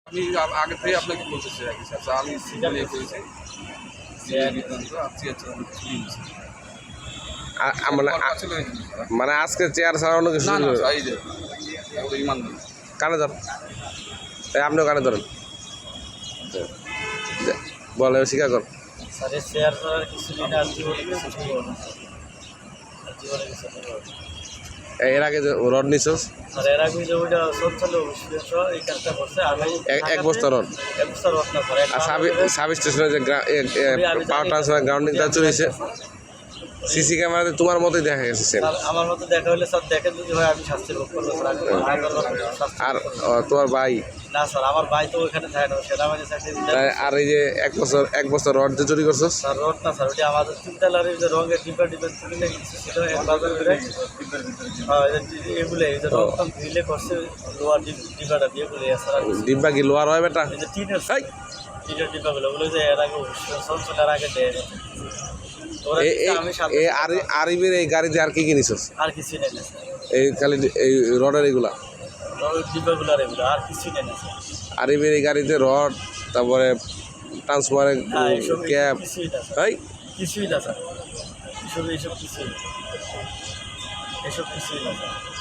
আমি আগে থেকে আপনাকে বলতেছি আর কি স্যার আমি সিগন্যাল করেছি মানে আজকে চেয়ার ছাড়া অন্য কিছু কানে ধর আপনিও কানে ধরেন বলে স্বীকার কর স্যারের শেয়ার করার কিছু দিন আর জীবনে কিছু জীবন জীবনে কিছু এর আগে যে রড নিছস আর এর আগে যে ওইটা চলছিল এই কাজটা করছে আমি এক বস্তা রড এক বছর রত্ন করে আর সাব স্টেশনে যে পাওয়ার ট্রান্সফার গ্রাউন্ডিং তার চলেছে সিসি ক্যামেরাতে তোমার মতোই দেখা গেছে সেম আমার মতো দেখা হলে স্যার দেখেন যদি হয় আমি শাস্তি ভোগ করবো স্যার আর তোমার ভাই না স্যার আমার ভাই তো ওইখানে থাকে না সেনাবাহিনী চাকরি আর এই যে এক বছর রড যে চুরি করছস স্যার রড না স্যার ওটা আমাদের তিনতলার যে রঙের ডিব্বা তুলে ছিল এক বাজার করে এগুলো এই যে রং ঢিলে করছে লোয়ার ডিব্বাটা দিয়ে বলে স্যার ডিব্বা কি লোয়ার হয় বেটা এই যে টিনের ডিব্বাগুলো ওগুলো যে এর আগে সঞ্চলের আগে দেয় আরিবের এই গাড়িতে আর কি কিনিছস আর কিছু নেই না এই খালি এই রডের এগুলা ডিব্বাগুলো আর এগুলো আর কিছু নেই না আরিবের এই গাড়িতে রড তারপরে ট্রান্সফারের ক্যাব তাই কিছুই না স্যার এইসব কিছুই এসব কিছুই না স্যার